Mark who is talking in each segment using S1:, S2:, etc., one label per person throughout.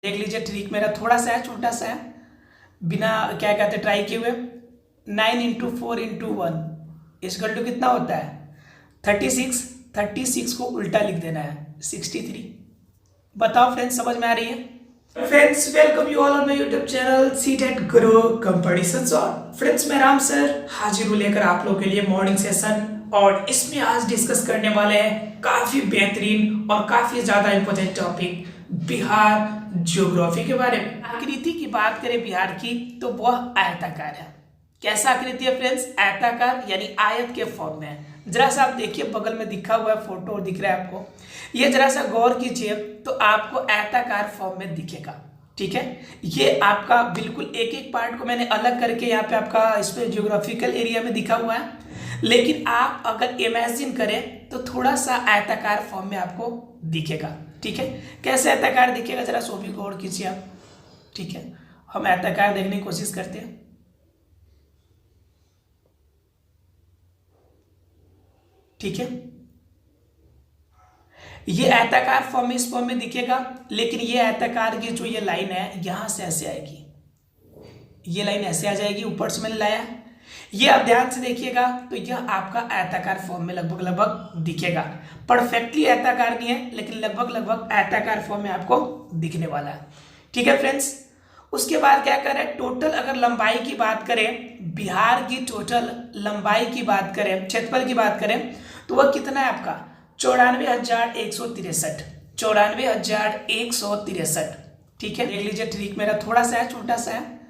S1: देख लीजिए ट्रिक मेरा थोड़ा सा है, छोटा सा है, बिना क्या कहते ट्राई किए हुए। 9 × 4 × 1 इक्वल टू कितना होता है 36। 36 को उल्टा लिख देना है 63। बताओ फ्रेंड्स, समझ में आ रही है? Friends welcome you all on my YouTube channel CTET Guru competition solve. Friends मैं राम सर हाजिर हूँ लेकर आप लोगों के लिए मॉर्निंग सेशन, और इसमें आज डिस्कस करने वाले हैं काफी बेहतरीन और काफी ज्यादा इंपॉर्टेंट टॉपिक बिहार ज्योग्राफी के बारे में। आकृति की बात करें बिहार की तो वह आयताकार है। कैसा आकृति है फ्रेंड्स? आयताकार, यानी आयत के फॉर्म में है। जरा सा आप देखिए, बगल में दिखा हुआ है फोटो दिख रहा है आपको, ये जरा सा गौर कीजिए तो आपको आयताकार फॉर्म में दिखेगा। ठीक है, ये आपका बिल्कुल एक एक पार्ट को मैंने अलग करके यहाँ पे आपका इस पे ज्योग्राफिकल एरिया में दिखा हुआ है, लेकिन आप अगर इमेजिन करें तो थोड़ा सा आयताकार फॉर्म में आपको दिखेगा। ठीक है, कैसे आयताकार दिखेगा जरा सो भी गौर कीजिए आप। ठीक है, हम आयताकार देखने की कोशिश करते हैं। ठीक है, ये आयताकार फॉर्म इस फॉर्म में दिखेगा, लेकिन ये आयताकार की जो ये लाइन है यहां से ऐसे आएगी, ये लाइन ऐसे आ जाएगी, ऊपर से मैंने लाया। ये आप ध्यान से देखिएगा तो यह आपका आयताकार फॉर्म में लगभग लगभग दिखेगा। परफेक्टली आयताकार नहीं है, लेकिन लगभग लगभग आयताकार फॉर्म में आपको दिखने वाला है। ठीक है फ्रेंड्स, उसके बाद क्या करें, टोटल अगर लंबाई की बात करें, बिहार की टोटल लंबाई की बात करें, क्षेत्रफल की बात करें, तो वह कितना है आपका 94,163। 94,163। ठीक है, देख लीजिए ट्रिक मेरा थोड़ा सा है, छोटा सा है,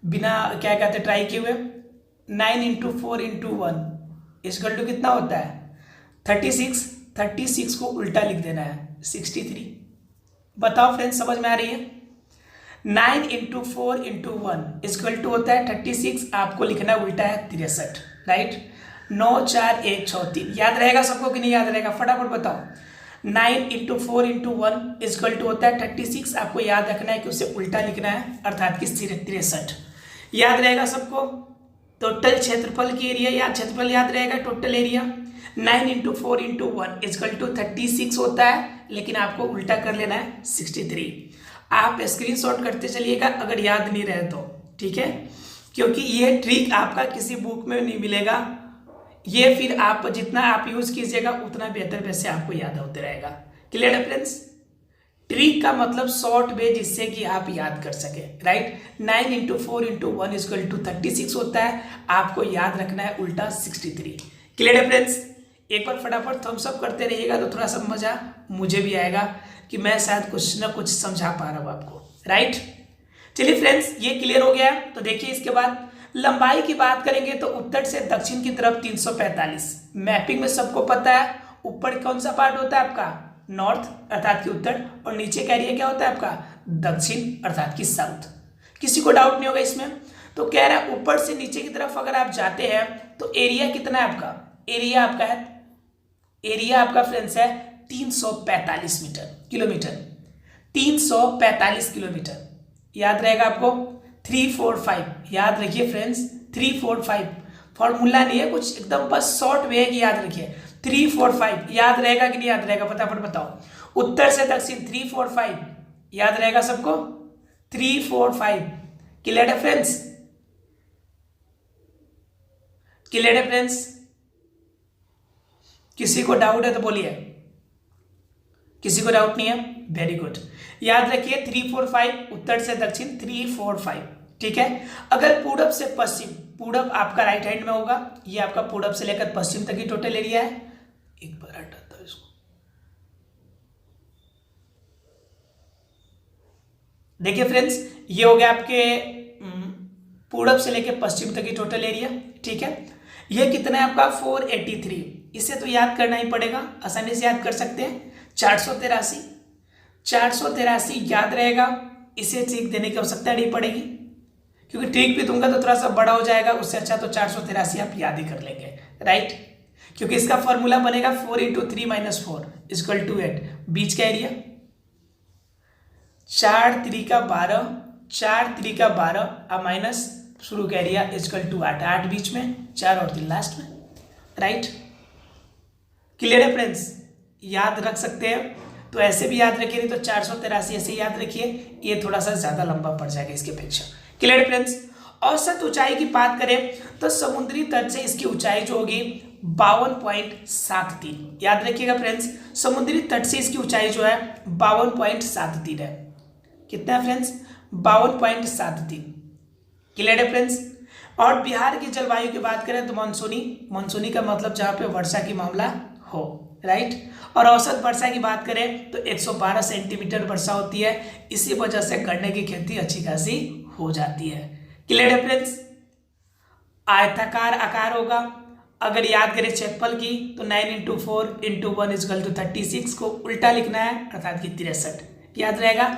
S1: बिना क्या कहते ट्राई किए हुए। 9 × 4 × 1 इक्वल टू कितना होता है 36। 36 को उल्टा लिख देना है 63। बताओ फ्रेंड्स, समझ में आ रही है? 9 × 4 × 1 इक्वल टू होता है 36, आपको लिखना उल्टा है 63। राइट, 9 4 1 6 3। याद रहेगा सबको कि नहीं याद रहेगा? फटाफट बताओ। 9 × 4 × 1 इक्वल टू होता है 36, आपको याद रखना है कि उसे उल्टा लिखना है, अर्थात कि 63। याद रहेगा सबको? टोटल क्षेत्रफल की एरिया या क्षेत्रफल याद रहेगा, टोटल एरिया। 9 × 4 × 1 इक्वल टू 36 होता है, लेकिन आपको उल्टा कर लेना है 63। आप स्क्रीनशॉट करते चलिएगा अगर याद नहीं रहे तो। ठीक है, क्योंकि ये ट्रिक आपका किसी बुक में नहीं मिलेगा, ये फिर आप जितना आप यूज कीजिएगा उतना बेहतर वैसे आपको याद होते रहेगा। क्लियर है फ्रेंड्स? ट्रिक का मतलब शॉर्ट वे, जिससे कि आप याद कर सके। राइट, 9 × 4 × 1 इक्वल टू 36 होता है, आपको याद रखना है उल्टा 63। क्लियर है फ्रेंड्स? एक बार फटाफट थम्स अप करते रहिएगा तो थोड़ा सा मजा मुझे भी आएगा कि मैं शायद कुछ ना कुछ समझा पा रहा हूँ आपको। राइट, चलिए फ्रेंड्स ये क्लियर हो गया। तो देखिए इसके बाद लंबाई की बात करेंगे तो उत्तर से दक्षिण की तरफ 345। मैपिंग में सबको पता है, ऊपर कौन सा पार्ट होता है आपका नॉर्थ अर्थात की उत्तर, और नीचे का एरिया क्या होता है आपका दक्षिण अर्थात की साउथ। किसी को डाउट नहीं होगा इसमें? तो कह रहा है ऊपर से नीचे की तरफ अगर आप जाते हैं तो एरिया कितना है आपका? एरिया आपका फ्रेंड्स है 345 किलोमीटर। 345 किलोमीटर याद रहेगा आपको। 345 याद रखिए फ्रेंड्स, 345 फॉर्मूला नहीं है कुछ, एकदम बस शॉर्ट वे है कि याद रखिए 345। याद रहेगा कि नहीं याद रहेगा? फटाफट बताओ। उत्तर से दक्षिण 345 याद रहेगा सबको? 345। क्लियर है फ्रेंड्स? क्लियर है फ्रेंड्स? किसी को डाउट है तो बोलिए। किसी को डाउट नहीं है? वेरी गुड, याद रखिए 345 उत्तर से दक्षिण 345। ठीक है, अगर पूरब से पश्चिम, पूरब आपका राइट हैंड में होगा, ये आपका पूरब से लेकर पश्चिम तक की टोटल एरिया है। एक बार हटाता हूं इसको। देखिए फ्रेंड्स, ये हो गया आपके पूरब से लेकर पश्चिम तक की टोटल एरिया। ठीक है, ये कितना है आपका 483। इसे तो याद करना ही पड़ेगा, आसानी से याद कर सकते हैं। 483 याद रहेगा, इसे ट्रिक देने की आवश्यकता नहीं पड़ेगी, क्योंकि ट्रिक भी दूंगा तो थोड़ा सा बड़ा हो जाएगा, उससे अच्छा तो 483 आप याद ही कर लेंगे। राइट, क्योंकि इसका फॉर्मूला बनेगा 4 × 3 - 4 इक्वल टू 8। बीच का एरिया 4 3 का 12, 4 3 का 12 और माइनस शुरू का एरिया इक्वल टू 8। 8 बीच में, 4 और 3 लास्ट में। राइट, क्लियर है फ्रेंड्स? याद रख सकते हैं तो ऐसे भी याद रखिए, नहीं तो 483 ऐसे याद रखिए, ये थोड़ा सा ज्यादा लंबा पड़ जाएगा इसके अपेक्षा। Clear friends. औसत ऊंचाई की बात करें तो समुद्री तट से इसकी ऊंचाई जो होगी 52.73, याद रखिएगा फ्रेंड्स, समुद्री तट से इसकी ऊंचाई जो है 52.73 है। कितना है फ्रेंड्स? 52.73। क्लियर है फ्रेंड्स। और बिहार की जलवायु की बात करें तो मानसूनी का मतलब जहां पे वर्षा की मामला हो, राइट। और औसत वर्षा की बात करें तो 112 सेंटीमीटर वर्षा होती है, इसी वजह से गन्ने की खेती अच्छी खासी हो जाती है। क्लियर है फ्रेंड्स। आयताकार आकार होगा, अगर याद करें क्षेत्रफल की तो 9 × 4 × 1 = 36 को उल्टा लिखना है, अर्थात कि 63, याद रहेगा।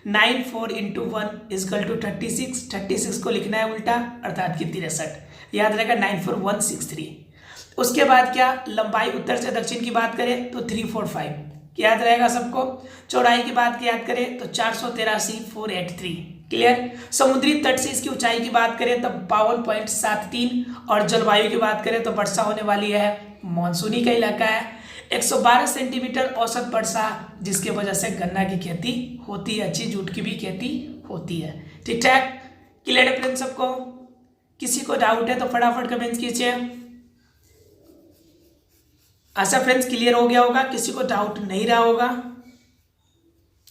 S1: 9 4 × 1 = 36, 36 को लिखना है उल्टा, अर्थात कि 63, याद रहेगा। 9 4 163। उसके बाद क्या, लंबाई उत्तर से दक्षिण की बात करें तो 345, याद रहेगा सबको। चौड़ाई की बात की याद करें तो 483 483। क्लियर। समुद्री तट से इसकी ऊंचाई की बात करें तो 52.73, और जलवायु की बात करें तो वर्षा होने वाली है, मानसूनी का इलाका है। 112 सेंटीमीटर औसत वर्षा, जिसके वजह से गन्ना की खेती होती है, अच्छी जूट की भी खेती होती है। ठीक ठाक। क्लियर है फ्रेंड्स सबको? किसी को डाउट है तो फटाफट कमेंट कीजिए। आशा फ्रेंड्स क्लियर हो गया होगा, किसी को डाउट नहीं रहा होगा।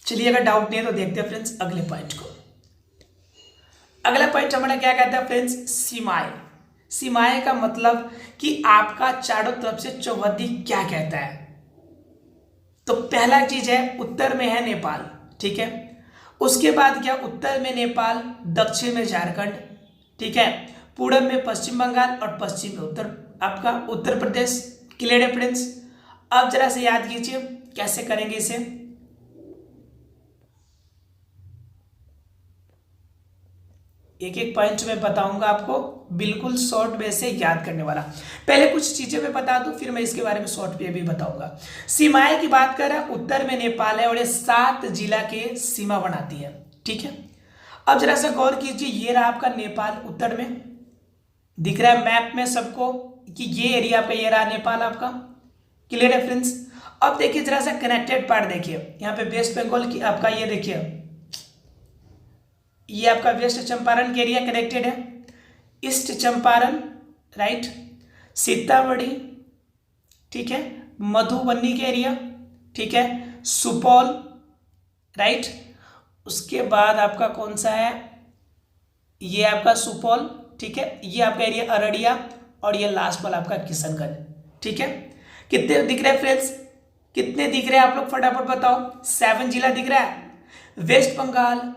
S1: चलिए अगर डाउट नहीं है तो देखते हैं फ्रेंड्स अगले पॉइंट को। अगला पॉइंट हमारा क्या कहता है फ्रेंड्स? सीमाएं। सीमाएं का मतलब कि आपका चारों तरफ से चौहद्दी क्या कहता है। तो पहला चीज है, उत्तर में है नेपाल, ठीक है। उसके बाद क्या, उत्तर में नेपाल, दक्षिण में झारखंड, ठीक है, पूर्व में पश्चिम बंगाल और पश्चिम में आपका उत्तर प्रदेश। क्लियर है फ्रेंड्स। अब जरा से याद कीजिए कैसे करेंगे इसे। एक एक पॉइंट में बताऊंगा आपको, बिल्कुल शॉर्ट वे से याद करने वाला। पहले कुछ चीजें मैं बता दूं, फिर मैं इसके बारे में शॉर्ट वे भी बताऊंगा। सीमाएं की बात कर रहा, उत्तर में नेपाल है और ये 7 जिला के सीमा बनाती है, ठीक है। अब जरा सा गौर कीजिए, ये रहा आपका नेपाल उत्तर में, दिख रहा है मैप में सबको कि ये एरिया आपका, ये रहा नेपाल आपका। क्लियर है फ्रेंड्स। अब देखिए जरा सा कनेक्टेड पार्ट देखिए, यहाँ पे वेस्ट बंगाल की आपका, ये देखिए ये आपका वेस्ट चंपारण के एरिया कनेक्टेड है, ईस्ट चंपारण, राइट, सीतामढ़ी, ठीक है, मधुबनी के एरिया, ठीक है, सुपौल, राइट। उसके बाद आपका कौन सा है, ये आपका सुपौल, ठीक है, ये आपका एरिया अररिया, और ये लास्ट वाला आपका किशनगंज, ठीक है। कितने दिख रहे हैं फ्रेंड्स? कितने दिख रहे हैं आप लोग फटाफट बताओ। 7 जिला दिख रहा है, west Bengal,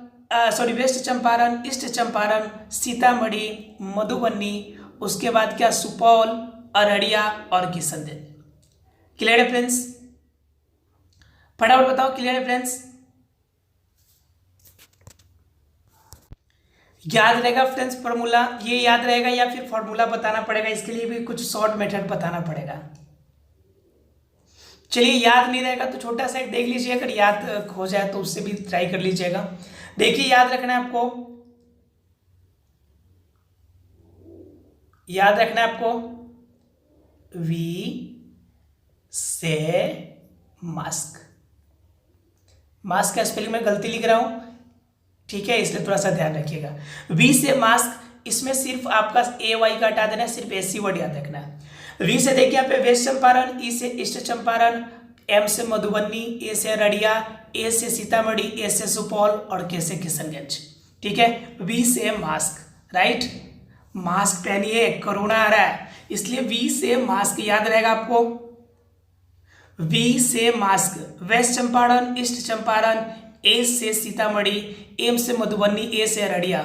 S1: west Champaran, east Champaran, Sitamarhi, Madhubani, उसके बाद क्या, सुपौल, अररिया और किशनगंज। क्लियर है फ्रेंड्स? फटाफट बताओ। क्लियर है फ्रेंड्स? याद रहेगा फ्रेंड्स फॉर्मूला, ये याद रहेगा या फिर फॉर्मूला बताना पड़ेगा? इसके लिए भी कुछ शॉर्ट मेथड बताना पड़ेगा। चलिए याद नहीं रहेगा तो छोटा सा एक देख लीजिए, अगर याद हो जाए तो उससे भी ट्राई कर लीजिएगा। देखिए याद रखना है आपको, याद रखना है आपको, वी से मास्क। मास्क का स्पेलिंग में गलती लिख रहा हूं, ठीक है, इसलिए थोड़ा सा ध्यान रखिएगा। वी से मास्क, इसमें सिर्फ आपका ए वाई का हटा देना है, सिर्फ एसी वर्ड याद रखना है। वी से देखिए यहाँ पे वेस्ट चंपारण, ई से ईस्ट चंपारण, एम से मधुबनी, ए से अररिया, ए से सीतामढ़ी, ए से सुपौल और के से किशनगंज, ठीक है। वी से मास्क, राइट, मास्क पहनिए, कोरोना आ रहा है, इसलिए वी से मास्क याद रहेगा आपको। वी से mask, west Champaran, east Champaran, A से सीतामढ़ी, एम से मधुबनी, ए से अररिया।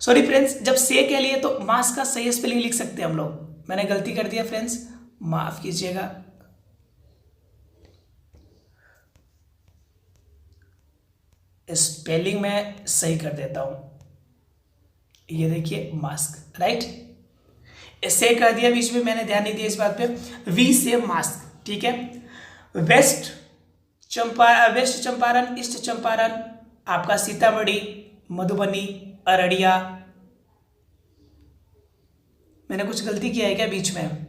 S1: सॉरी फ्रेंड्स, जब से के लिए तो मास्क का सही स्पेलिंग लिख सकते हैं हम लोग, मैंने गलती कर दिया फ्रेंड्स, माफ कीजिएगा। स्पेलिंग में सही कर देता हूं, ये देखिए मास्क, राइट, ऐसे कर दिया, बीच में मैंने ध्यान नहीं दिया इस बात पे। वी से मास्क, ठीक है। वेस्ट चंपारण, ईस्ट चंपारण, आपका सीतामढ़ी, मधुबनी, अररिया। मैंने कुछ गलती किया है क्या बीच में?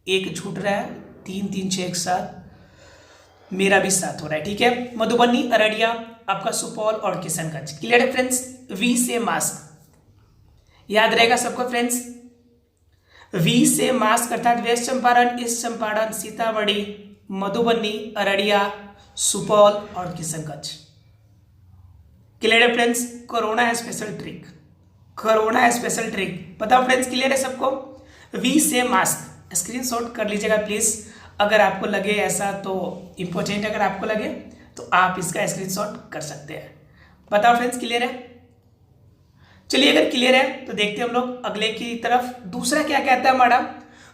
S1: एक छूट रहा है, 3 3 6 एक साथ, मेरा भी साथ हो रहा है, ठीक है। मधुबनी, अररिया, आपका सुपौल और किशनगंज। क्लियर है फ्रेंड्स। वी से मास्क याद रहेगा सबको फ्रेंड्स। वी से मास्क अर्थात वेस्ट चंपारण, ईस्ट चंपारण, सीतामढ़ी, मधुबनी, अररिया, सुपौल और किशनगंज। क्लियर है फ्रेंड्स। कोरोना है स्पेशल ट्रिक, कोरोना है स्पेशल ट्रिक। बताओ फ्रेंड्स क्लियर है सबको। वी से मास्क स्क्रीनशॉट कर लीजिएगा प्लीज, अगर आपको लगे ऐसा तो इंपॉर्टेंट, अगर आपको लगे तो आप इसका स्क्रीनशॉट कर सकते हैं। बताओ फ्रेंड्स क्लियर है। चलिए अगर क्लियर है तो देखते हैं हम लोग अगले की तरफ। दूसरा क्या कहता है हमारा,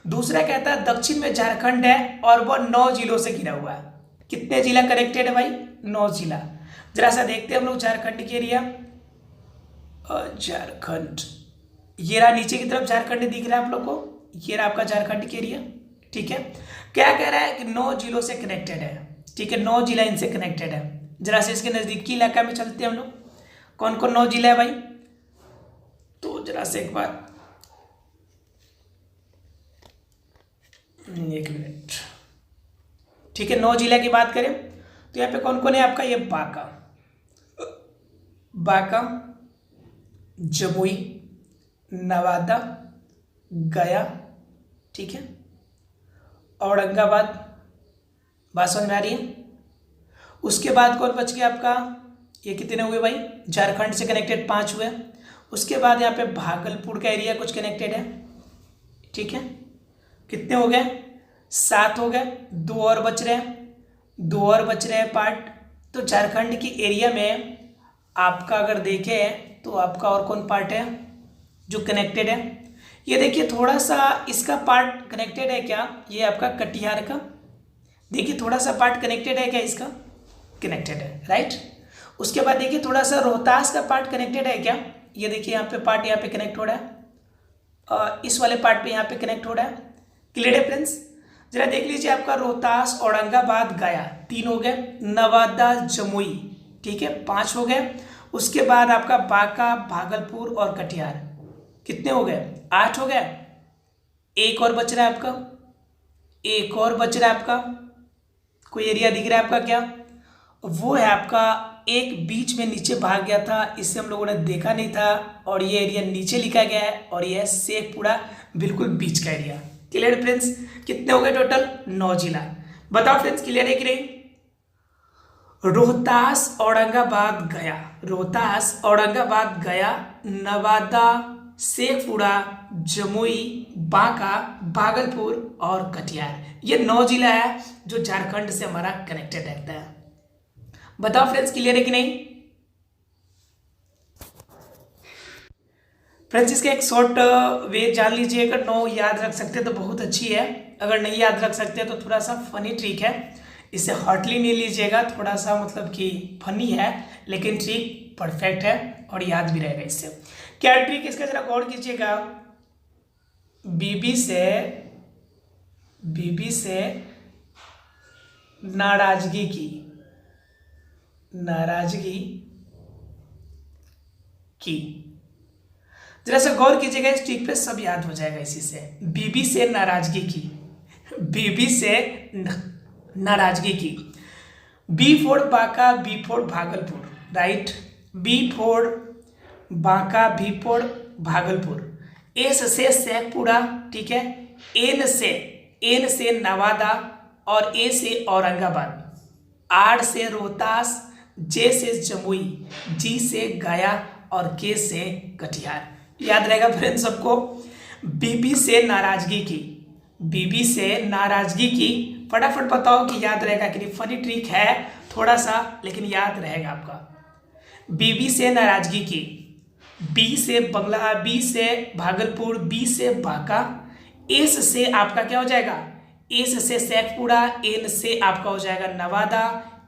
S1: दूसरा कहता है दक्षिण में झारखंड है और वह 9 जिलों से घिरा हुआ है। कितने जिला कनेक्टेड है भाई, 9 जिला। जरा सा देखते हैं हम लोग झारखंड के एरिया। झारखंड ये रहा, नीचे की तरफ झारखंड दिख रहा है आप लोग को, ये रहा आपका झारखंड के एरिया, ठीक है। क्या कह रहा है कि 9 जिलों से कनेक्टेड है, ठीक है, 9 जिला इनसे कनेक्टेड है। जरा से इसके नजदीकी इलाका में चलते हैं हम लोग, कौन कौन 9 जिला है भाई, तो जरा से एक बार, एक मिनट, ठीक है। 9 जिला की बात करें तो यहाँ पे कौन कौन है आपका, ये बांका, बांका, जमुई, नवादा, गया, ठीक है, औरंगाबाद। बात समझ में आ रही है। उसके बाद कौन बच गया आपका, ये कितने हुए भाई, झारखंड से कनेक्टेड 5 हुए। उसके बाद यहाँ पे भागलपुर का एरिया कुछ कनेक्टेड है, ठीक है, कितने हो गए, 7 हो गए। 2 और बच रहे हैं, 2 और बच रहे हैं पार्ट। तो झारखंड की एरिया में आपका अगर देखें तो आपका और कौन पार्ट है जो कनेक्टेड है, ये देखिए थोड़ा सा इसका पार्ट कनेक्टेड है क्या, ये आपका कटिहार का, देखिए थोड़ा सा पार्ट कनेक्टेड है क्या, इसका कनेक्टेड है, राइट। उसके बाद देखिए थोड़ा सा रोहतास का पार्ट कनेक्टेड है क्या, ये देखिए यहाँ पे पार्ट यहाँ पे कनेक्ट हो रहा है, इस वाले पार्ट पे यहाँ पे कनेक्ट हो रहा है। क्लियर है फ्रेंड्स। जरा देख लीजिए आपका रोहतास, औरंगाबाद, गया 3 हो गए, नवादा, जमुई, ठीक है 5 हो गए। उसके बाद आपका बांका, भागलपुर और कटिहार कितने हो गए, 8 हो गए। एक और बच रहा है आपका, एक और बच रहा है आपका, कोई एरिया दिख रहा है आपका क्या, वो है आपका एक बीच में नीचे भाग गया था, इसे हम लोगों ने देखा नहीं था और ये एरिया नीचे लिखा गया है और ये शेखपुरा बिल्कुल बीच का एरिया। Clear friends. कितने हो गए टोटल, 9 जिला। बताओ फ्रेंड्स क्लियर है कि नहीं। रोहतास, औरंगाबाद, गया, रोहतास, औरंगाबाद, गया, नवादा, शेखपुरा, जमुई, बांका, भागलपुर और कटिहार, ये 9 जिला है जो झारखंड से हमारा कनेक्टेड रहता है। बताओ फ्रेंड्स क्लियर है कि नहीं। फ्रेंड्स इसका एक शॉर्ट वे जान लीजिए, अगर 9 याद रख सकते हैं तो बहुत अच्छी है, अगर नहीं याद रख सकते तो थोड़ा सा फनी ट्रिक है, इसे हॉटली नहीं लीजिएगा, थोड़ा सा मतलब कि फनी है लेकिन ट्रिक परफेक्ट है और याद भी रहेगा इससे। क्या ट्रिक इसका जरा गौर कीजिएगा। बीबी से नाराजगी की, नाराजगी की, जरा सा गौर कीजिएगा इस ट्रिक पे, सब याद हो जाएगा इसी से। बीबी से नाराजगी की, बीबी से नाराजगी की, B for Banka, B for Bhagalpur, right, B for Banka, B for Bhagalpur, S से शेखपुरा, ठीक है, एन से नवादा और ए से औरंगाबाद, आर से रोहतास, जे से जमुई, जी से गया और के से कटिहार। याद रहेगा फ्रेंड्स सबको। बीबी से नाराजगी की, बीबी से नाराजगी की, फटाफट बताओ कि याद रहेगा कि नहीं। फनी ट्रिक है थोड़ा सा लेकिन याद रहेगा आपका। बीबी से नाराजगी की, बी से बंगला, बी से भागलपुर, बी से बांका, एस से आपका क्या हो जाएगा, एस से शेखपुरा, एन से आपका हो जाएगा नवादा,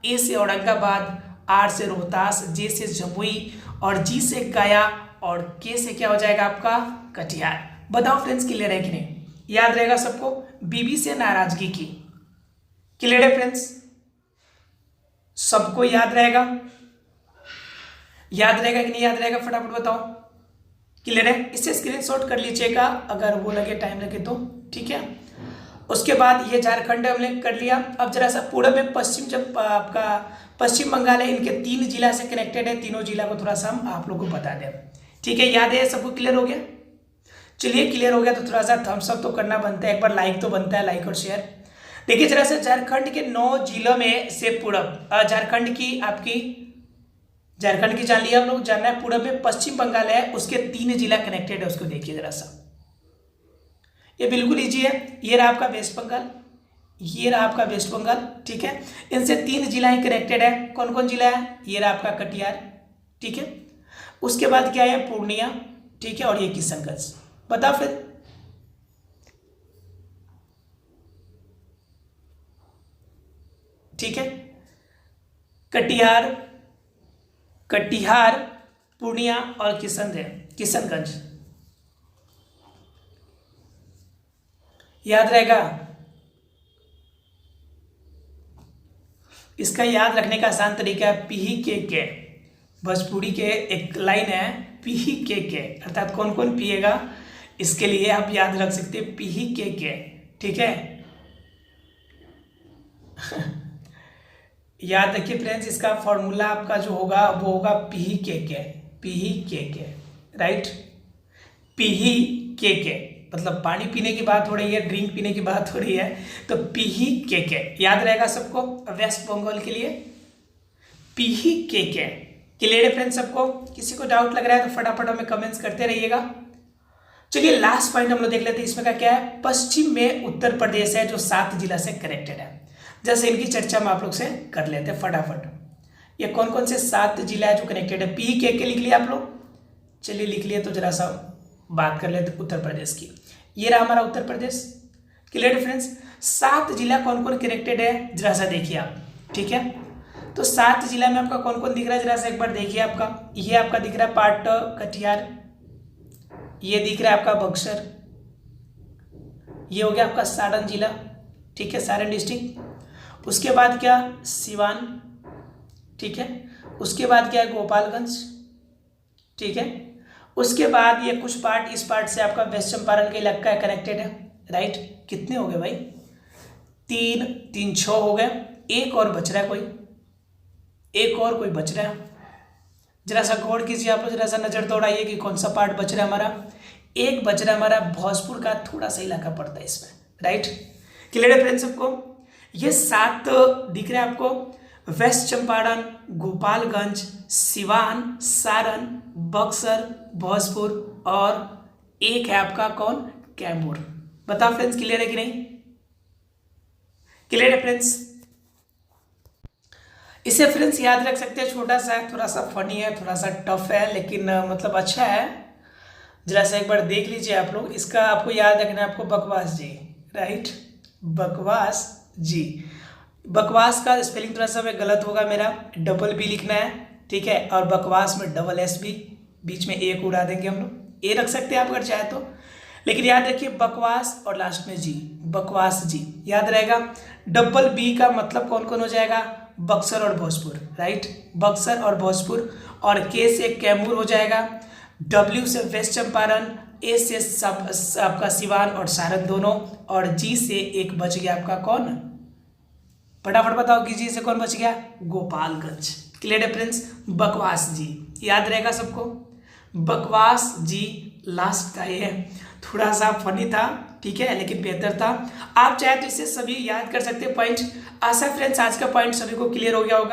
S1: ए से औरंगाबाद, आर से रोहतास, जे से जमुई और जी से गया और के से क्या हो जाएगा आपका कटिहार। बताओ फ्रेंड्स क्लियर है कि नहीं। याद रहेगा सबको, बीबी से नाराजगी की। क्लियर है फ्रेंड्स, सबको याद रहेगा, याद रहेगा कि नहीं याद रहेगा, फटाफट बताओ। क्लियर है, इसे स्क्रीनशॉट कर लीजिएगा अगर वो लगे टाइम लगे तो, ठीक है। उसके बाद ये झारखंड हमने कर लिया। अब जरा सा पूर्व में पश्चिम, जब आपका पश्चिम बंगाल है, इनके 3 जिला से कनेक्टेड है। तीनों जिला को थोड़ा सा हम आप लोग को बता दें। ठीक है, याद है, सबको क्लियर हो गया? चलिए क्लियर हो गया तो थोड़ा सा थम्स अप तो करना बनता है, एक बार लाइक तो बनता है, लाइक और शेयर। देखिए जरा सा, झारखंड के 9 जिलों में से पूर्व, झारखंड की जान लिया हम लोग। जानना है पूर्व में पश्चिम बंगाल है, उसके 3 जिला कनेक्टेड है, उसको देखिए जरा सा। ये बिल्कुल इजी है। ये रहा आपका वेस्ट बंगाल, ये रहा आपका वेस्ट बंगाल। ठीक है, इनसे 3 जिला ही कनेक्टेड है। कौन कौन जिला है? ये रहा आपका कटिहार। ठीक है, उसके बाद क्या है? पूर्णिया। ठीक है, और ये किशनगंज। बताओ फिर। ठीक है, कटिहार, पूर्णिया और किशनगंज। याद रहेगा? इसका याद रखने का आसान तरीका है PHKK। भोजपुरी के एक लाइन है PHKK, अर्थात कौन कौन पिएगा, इसके लिए आप याद रख सकते हैं PHKK। ठीक है याद रखिए फ्रेंड्स, इसका फॉर्मूला आपका जो होगा वो होगा PHKK, राइट। PHKK मतलब पानी पीने की बात हो रही है, ड्रिंक पीने की बात हो रही है, तो PHKK याद रहेगा सबको। वेस्ट बंगाल के लिए PHKK। क्लियर है फ्रेंड्स सबको? किसी को डाउट लग रहा है तो फटाफट हमें कमेंट्स करते रहिएगा। चलिए लास्ट पॉइंट हम लोग देख लेते हैं। इसमें का क्या है? पश्चिम में उत्तर प्रदेश है, जो 7 जिला से कनेक्टेड है। जैसे इनकी चर्चा हम आप लोग से कर लेते हैं फटाफट। ये कौन कौन से 7 जिला है जो कनेक्टेड है? PHKK लिख लिया आप लोग? चलिए लिख लिए, तो जरा सा बात कर लेते उत्तर प्रदेश की। ये रहा हमारा उत्तर प्रदेश। Clear friends? 7 जिला कौन कौन कनेक्टेड है जरा सा देखिए आप। ठीक है, तो 7 जिला में आपका कौन कौन दिख रहा है जरा सा एक बार देखिए। आपका ये आपका दिख रहा है पार्ट कटिहार, ये दिख रहा है आपका बक्सर, ये हो गया आपका सारण जिला। ठीक है, सारण डिस्ट्रिक्ट। उसके बाद क्या? सिवान। ठीक है, उसके बाद क्या है? गोपालगंज। ठीक है, उसके बाद ये कुछ पार्ट, इस पार्ट से आपका वेस्ट चंपारण का इलाका है, कनेक्टेड है, राइट। कितने हो गए भाई? 3 6 हो गए। एक और बच रहा है, एक और कोई बच रहा है। जरा सा गौर कीजिए आप लोग, जरा सा नजर दौड़ाइए कि कौन सा पार्ट बच रहा है हमारा। एक बच रहा है हमारा भोजपुर का, थोड़ा सा इलाका पड़ता है इसमें, राइट। क्लियर है फ्रेंड्स सबको? ये 7 दिख रहे हैं आपको? वेस्ट चंपारण, गोपालगंज, सिवान, सारण, बक्सर, भोजपुर और एक है आपका कौन? कैमूर। बताओ फ्रेंड्स क्लियर है कि नहीं? क्लियर है फ्रेंड्स? इसे फ्रेंड्स याद रख सकते हैं, छोटा सा है, थोड़ा सा फनी है, थोड़ा सा टफ है, लेकिन मतलब अच्छा है। जरा सा एक बार देख लीजिए आप लोग। इसका आपको याद रखना है आपको, बकवास जी, राइट। बकवास जी। बकवास का स्पेलिंग थोड़ा सा गलत होगा मेरा, डबल बी लिखना है। ठीक है, और बकवास में डबल एस बी, बीच में ए को उड़ा देंगे हम लोग। ए रख सकते हैं आप अगर चाहे तो, लेकिन याद रखिए बकवास और लास्ट में जी, बकवास जी याद रहेगा। डबल बी का मतलब कौन कौन हो जाएगा? बक्सर और भोजपुर, राइट। बक्सर और भोजपुर, और के से कैमूर हो जाएगा, डब्ल्यू से वेस्ट चंपारण, ए से सब आपका सिवान और सारण दोनों, और जी से एक बच गया आपका कौन? फटाफट बताओ कि जी से कौन बच गया? गोपालगंज। क्लियर है फ्रेंड्स? बकवास जी याद रहेगा सबको। बकवास जी लास्ट का ये थोड़ा सा फनी था, ठीक है, लेकिन बेहतर था। आप चाहे तो इसे सभी याद कर सकते हैं पॉइंट। आशा फ्रेंड्स आज का पॉइंट सभी को क्लियर हो गया होगा।